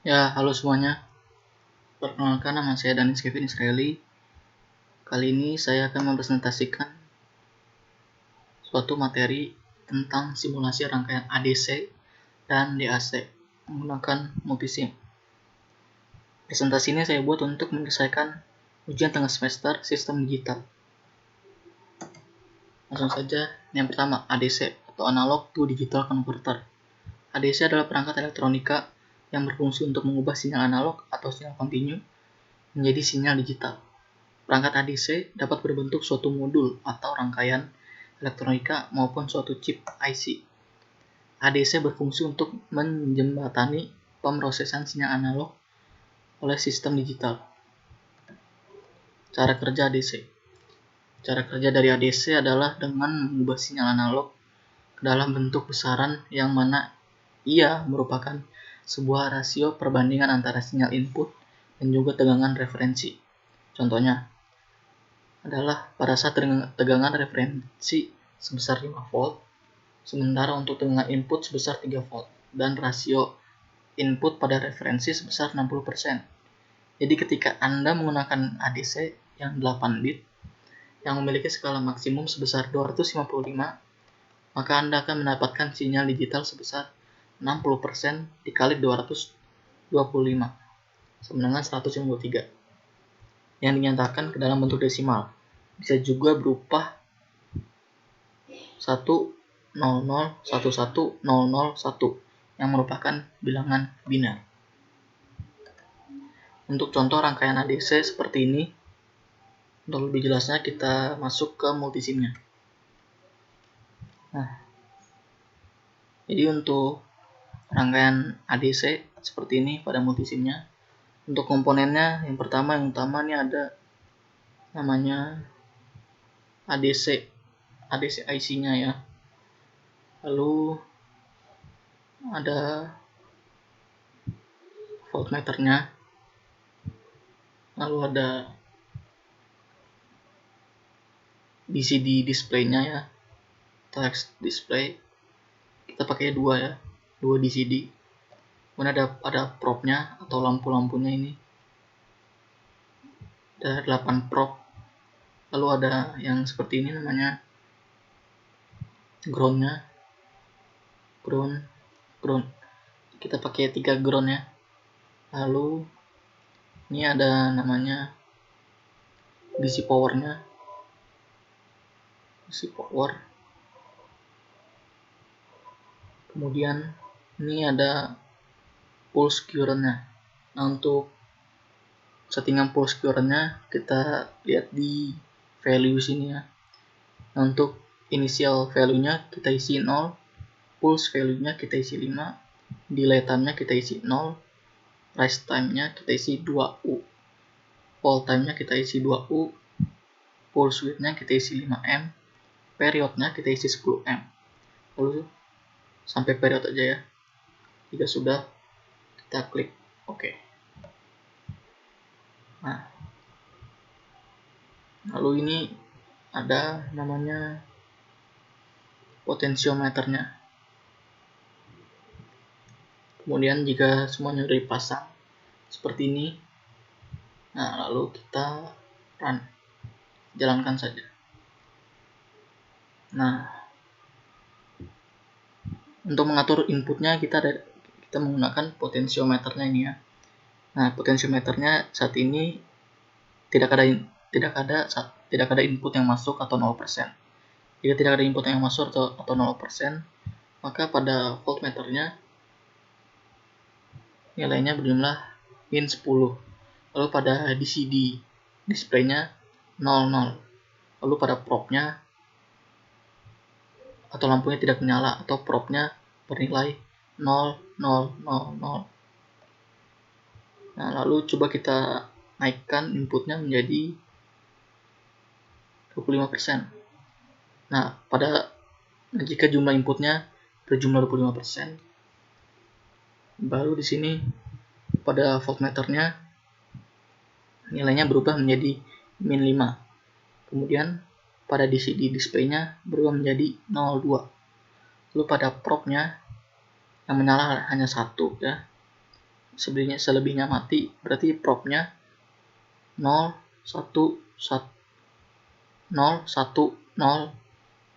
Ya, halo semuanya. Perkenalkan, nama saya Danis Kevin Israeli. Kali ini saya akan mempresentasikan suatu materi tentang simulasi rangkaian ADC dan DAC menggunakan multisim. Presentasi ini saya buat untuk menyelesaikan ujian tengah semester sistem digital. Langsung saja, yang pertama ADC atau Analog to Digital Converter. ADC adalah perangkat elektronika yang berfungsi untuk mengubah sinyal analog atau sinyal kontinu menjadi sinyal digital. Perangkat ADC dapat berbentuk suatu modul atau rangkaian elektronika maupun suatu chip IC. ADC berfungsi untuk menjembatani pemrosesan sinyal analog oleh sistem digital. Cara kerja ADC. Cara kerja dari ADC adalah dengan mengubah sinyal analog ke dalam bentuk besaran yang mana ia merupakan sebuah rasio perbandingan antara sinyal input dan juga tegangan referensi. Contohnya adalah pada saat tegangan referensi sebesar 5 volt, sementara untuk tegangan input sebesar 3 volt, dan rasio input pada referensi sebesar 60%. Jadi ketika Anda menggunakan ADC yang 8 bit, yang memiliki skala maksimum sebesar 255, maka Anda akan mendapatkan sinyal digital sebesar 60% dikali 225, sama dengan 153. Yang dinyatakan ke dalam bentuk desimal. Bisa juga berupa 100110001 yang merupakan bilangan biner. Untuk contoh rangkaian ADC seperti ini, untuk lebih jelasnya kita masuk ke multisimnya. Jadi untuk rangkaian ADC seperti ini pada multisimnya, untuk komponennya yang utama ini ada namanya ADC IC-nya ya. Lalu ada voltmeternya. Lalu ada DCD display-nya ya. Text display. Kita pakai dua DCD. Kemudian ada probe-nya atau lampu-lampunya ini. Ada 8 probe. Lalu ada yang seperti ini namanya ground-nya. Ground. Kita pakai 3 ground ya. Lalu ini ada namanya DC power-nya. DC power. Kemudian ini ada pulse current-nya. Nah, untuk settingan pulse current-nya kita lihat di value sini ya. Nah, untuk initial value-nya kita isi 0, pulse value-nya kita isi 5, delay time-nya kita isi 0, rise time-nya kita isi 2U, hold time-nya kita isi 2U, pulse width-nya kita isi 5M, period-nya kita isi 10M. Lalu sampai period aja ya. Jika sudah, kita klik OK. Nah, lalu ini ada namanya potensiometernya. Kemudian jika semuanya sudah dipasang seperti ini, nah lalu kita jalankan saja. Nah, untuk mengatur inputnya kita menggunakan potensiometernya ini ya. Nah, potensiometernya saat ini tidak ada input yang masuk atau 0%. Jika tidak ada input yang masuk atau 0%, maka pada voltmeternya nilainya berjumlah min 10. Lalu pada DCD displaynya 00. Lalu pada probe-nya atau lampunya tidak menyala atau probe-nya bernilai 0000. Nah, lalu coba kita naikkan inputnya menjadi 25%. Nah, jika jumlah inputnya berjumlah 25%, baru di sini pada voltmeternya nilainya berubah menjadi min 5. Kemudian pada DCD display-nya berubah menjadi 02. Lalu pada probe-nya yang menyala hanya 1 ya. selebihnya mati, berarti propnya 0, 1, 1, 0, 1, 0,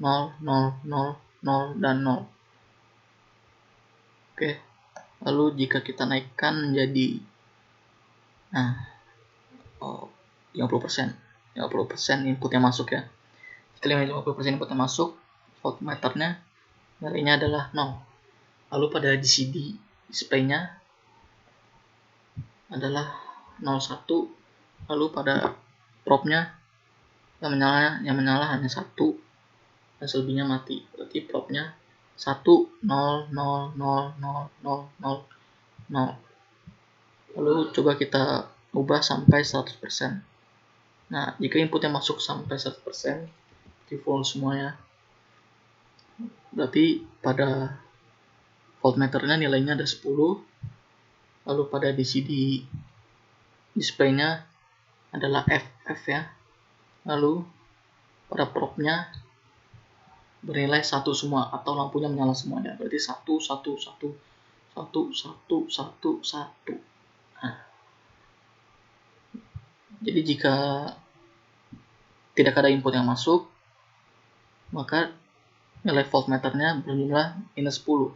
0, 0, 0, 0, dan 0. Oke, lalu jika kita naikkan menjadi 50% input yang masuk ya. Jika 50% input yang masuk, voltmeternya nilainya adalah 0. Lalu pada DCD display-nya adalah 01. Lalu pada propnya yang menyala hanya 1 dan selebihnya mati. Berarti propnya 1, 0, 0, 0, 0, 0, 0, 0. Lalu coba kita ubah sampai 100%. Nah, jika input yang masuk sampai 100%, di full semuanya, berarti pada voltmeternya nilainya ada 10. Lalu pada DCD display-nya adalah FF ya. Lalu pada propnya bernilai 1 semua atau lampunya menyala semuanya. Berarti 1, 1, 1, 1, 1, 1, 1. Nah, jadi jika tidak ada input yang masuk, maka nilai voltmeternya berjumlah minus 10.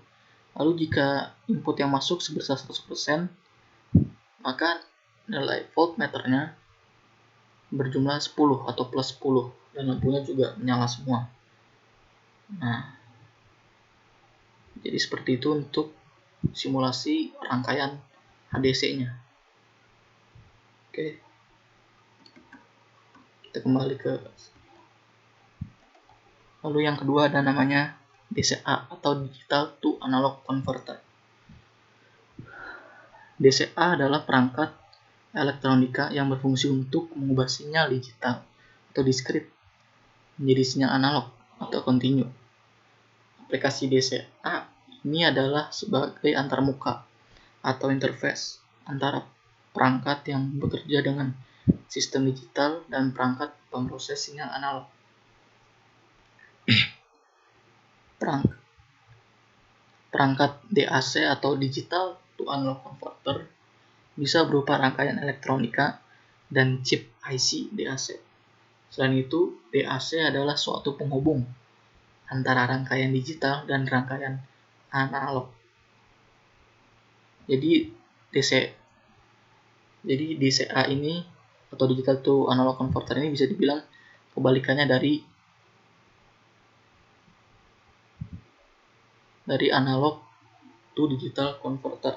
Lalu jika input yang masuk sebesar 100%, maka nilai voltmeternya berjumlah 10 atau plus 10 dan lampunya juga menyala semua. Nah, jadi seperti itu untuk simulasi rangkaian ADC-nya. Oke, kita kembali ke lalu yang kedua ada namanya DCA atau Digital to Analog Converter. DCA adalah perangkat elektronika yang berfungsi untuk mengubah sinyal digital atau diskrit menjadi sinyal analog atau kontinu. Aplikasi DCA ini adalah sebagai antarmuka atau interface antara perangkat yang bekerja dengan sistem digital dan perangkat pemroses sinyal analog. Perangkat DAC atau Digital to Analog Converter bisa berupa rangkaian elektronika dan chip IC DAC. Selain itu, DAC adalah suatu penghubung antara rangkaian digital dan rangkaian analog. Jadi DCA ini atau Digital to Analog Converter ini bisa dibilang kebalikannya dari analog to digital converter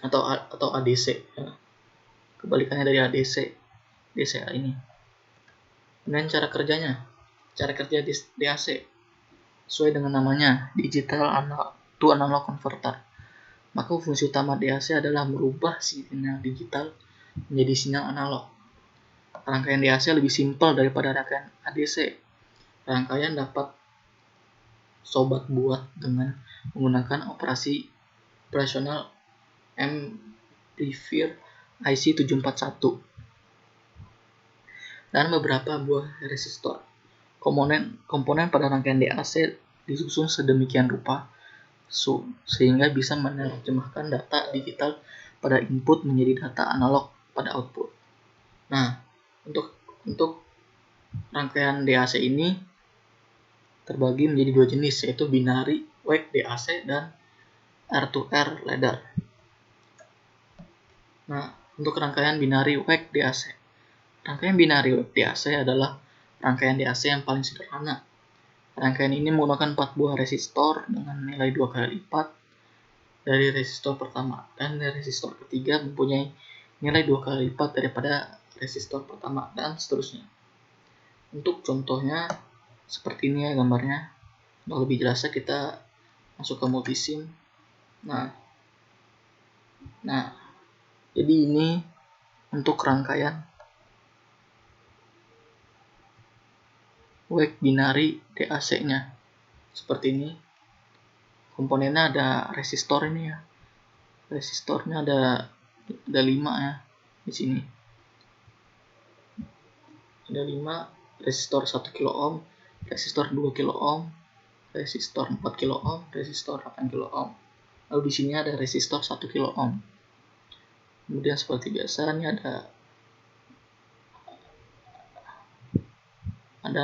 atau ADC ya. Kebalikannya dari DCA ini. Kemudian cara kerja DAC sesuai dengan namanya Digital to Analog Converter. Maka fungsi utama DAC adalah merubah sinyal digital menjadi sinyal analog. Rangkaian DAC lebih simpel daripada rangkaian ADC. Rangkaian dapat sobat buat dengan menggunakan operasional Amplifier IC741 dan beberapa buah resistor. Komponen pada rangkaian DAC disusun sedemikian rupa sehingga bisa menerjemahkan data digital pada input menjadi data analog pada output. Nah, untuk rangkaian DAC ini terbagi menjadi dua jenis, yaitu binary wave DAC dan R2R ladder. Nah, untuk rangkaian binary wave DAC. Rangkaian binary wave DAC adalah rangkaian DAC yang paling sederhana. Rangkaian ini menggunakan 4 buah resistor dengan nilai 2 kali lipat dari resistor pertama, dan resistor ketiga mempunyai nilai 2 kali lipat daripada resistor pertama, dan seterusnya. Untuk contohnya seperti ini ya gambarnya. Untuk lebih jelasnya kita masuk ke multisim. Nah, jadi ini untuk rangkaian wave binary DAC-nya. Seperti ini. Komponennya ada resistor ini ya. Resistornya ada 5 ya di sini. Ada 5 resistor 1 kilo ohm, resistor 2 kilo ohm, resistor 4 kilo ohm, resistor 8 kilo ohm. Lalu di sini ada resistor 1 kilo ohm. Kemudian seperti biasa ini ada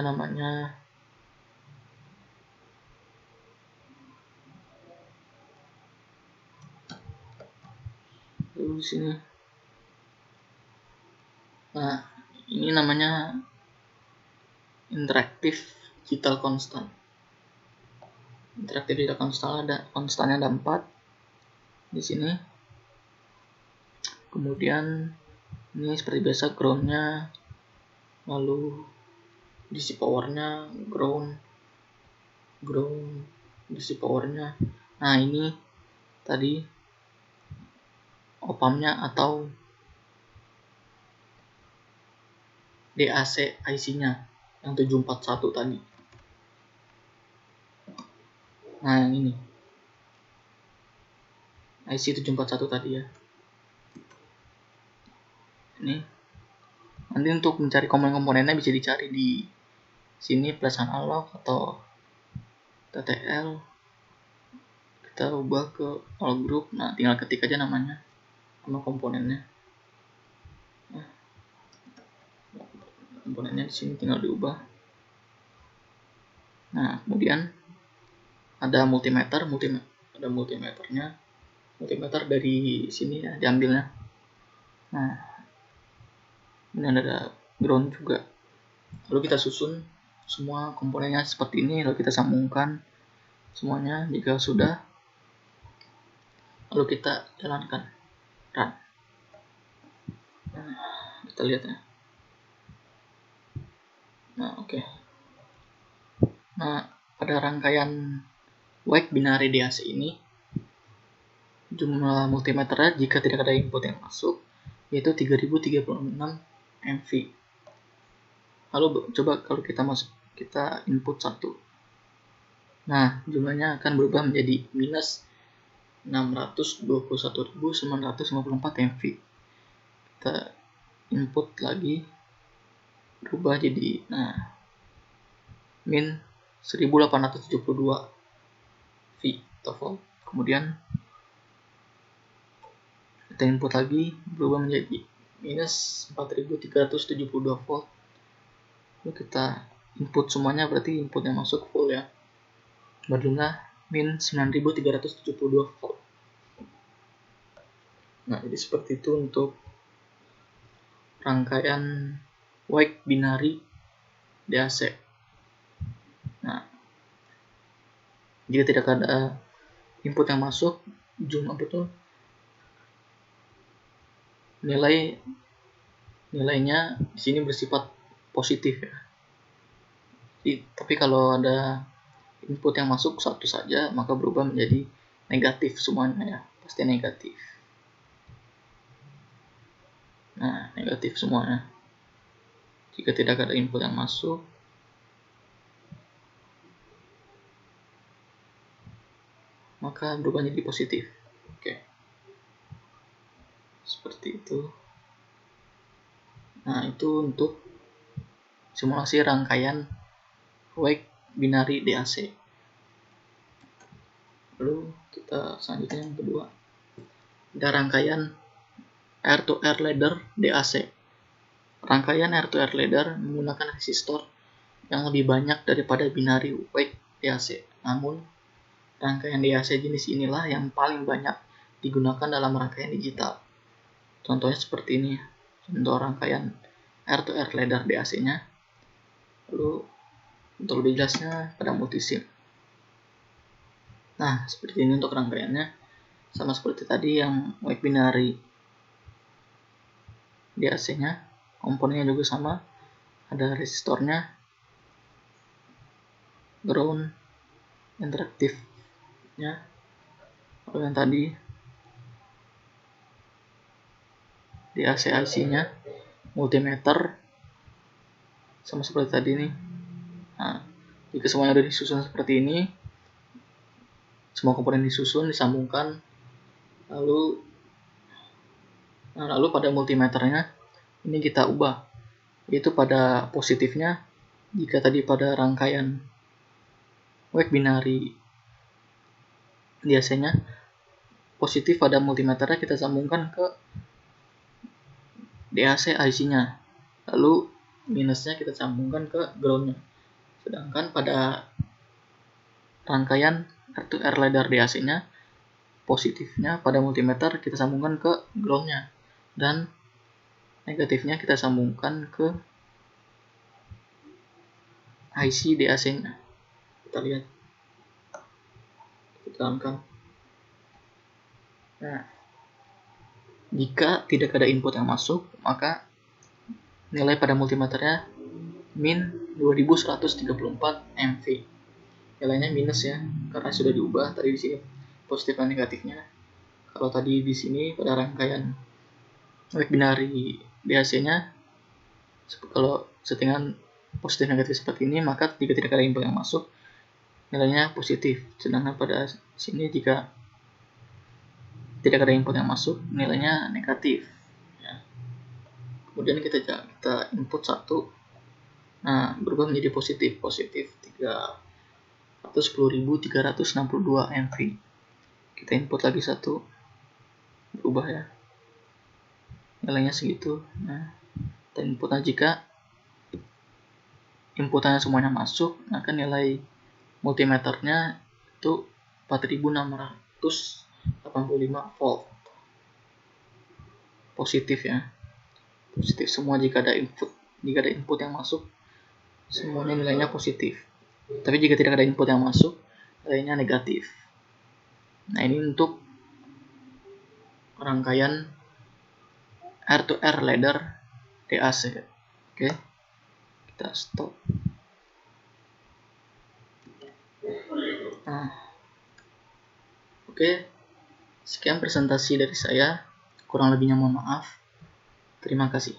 namanya lalu di sini. Nah, ini namanya interaktif digital constant. Interaktif digital constant konstannya ada 4 di sini. Kemudian ini seperti biasa groundnya, lalu DC powernya ground, DC powernya. Nah, ini tadi op-ampnya atau DAC IC-nya yang 741 tadi. Nah, yang ini IC 741 tadi ya. Ini nanti untuk mencari komponen-komponennya bisa dicari di sini, plus analog atau TTL. Kita ubah ke all group. Nah, tinggal ketik aja namanya sama komponennya. Nah, komponennya di sini tinggal diubah. Nah, kemudian ada multimeter, ada multimeternya. Multimeter dari sini ya diambilnya. Nah, ini ada ground juga. Lalu kita susun semua komponennya seperti ini, lalu kita sambungkan semuanya. Jika sudah, lalu kita jalankan run. Nah, kita lihat ya. Nah, oke. Nah, pada rangkaian wake binary DAC ini, jumlah multimeternya jika tidak ada input yang masuk yaitu 3036 MV. Lalu coba kalau kita input 1. Nah, jumlahnya akan berubah menjadi minus 621.954 MV. Kita input lagi, berubah jadi min 1872 V atau volt. Kemudian kita input lagi, berubah menjadi minus 4372 volt. Lalu kita input semuanya, berarti inputnya masuk full ya, berjumlah min 9372 volt. Nah, jadi seperti itu untuk rangkaian wake binary DAC. Nah, jika tidak ada input yang masuk, nilainya di sini bersifat positif ya. Tapi kalau ada input yang masuk satu saja, maka berubah menjadi negatif semuanya ya, pasti negatif. Nah, negatif semuanya. Jika tidak ada input yang masuk, maka berubah menjadi positif. Oke. Seperti itu. Nah, itu untuk simulasi rangkaian wake binary DAC. Lalu kita selanjutnya yang kedua, ada rangkaian air-to-air ladder DAC. Rangkaian air-to-air ladder menggunakan resistor yang lebih banyak daripada binary wake DAC. Namun, rangkaian DAC jenis inilah yang paling banyak digunakan dalam rangkaian digital. Contohnya seperti ini. Contoh rangkaian air-to-air ladder DAC-nya. Lalu untuk lebih jelasnya pada multisim. Nah, seperti ini untuk rangkaiannya. Sama seperti tadi yang wake binary DAC-nya. Komponennya juga sama. Ada resistornya, ground, interaktifnya. Lalu yang tadi DAC IC-nya, multimeter, sama seperti tadi nih. Nah, jika semuanya sudah disusun seperti ini, semua komponen disusun, disambungkan, lalu pada multimeternya ini kita ubah, yaitu pada positifnya. Jika tadi pada rangkaian wake binary DAC-nya positif pada multimeternya kita sambungkan ke DAC IC-nya. Lalu minusnya kita sambungkan ke ground-nya. Sedangkan pada rangkaian R2R ladder DAC-nya, positifnya pada multimeter kita sambungkan ke ground-nya. Dan negatifnya kita sambungkan ke IC DAC-nya. Kita lihat. Kita terangkan. Nah, jika tidak ada input yang masuk, maka nilai pada multimeternya min 2134 MV. Nilainya minus ya, karena sudah diubah tadi di sini positif dan negatifnya. Kalau tadi di sini pada rangkaian wave binary DAC-nya, kalau settingan positif negatif seperti ini, maka jika tidak ada input yang masuk, nilainya positif. Sedangkan pada sini jika tidak ada input yang masuk, nilainya negatif. Ya. Kemudian kita input 1, nah berubah menjadi positif 310.362 MV. Kita input lagi 1, berubah ya, nilainya segitu. Nah, kita inputnya, jika inputannya semuanya masuk, maka nilai multimeternya itu 4685 volt. Positif ya. Positif semua jika ada input yang masuk, semuanya nilainya positif. Tapi jika tidak ada input yang masuk, nilainya negatif. Nah, ini untuk rangkaian R2R ladder DAC. Oke. Kita stop. Nah, oke. Sekian presentasi dari saya. Kurang lebihnya mohon maaf. Terima kasih.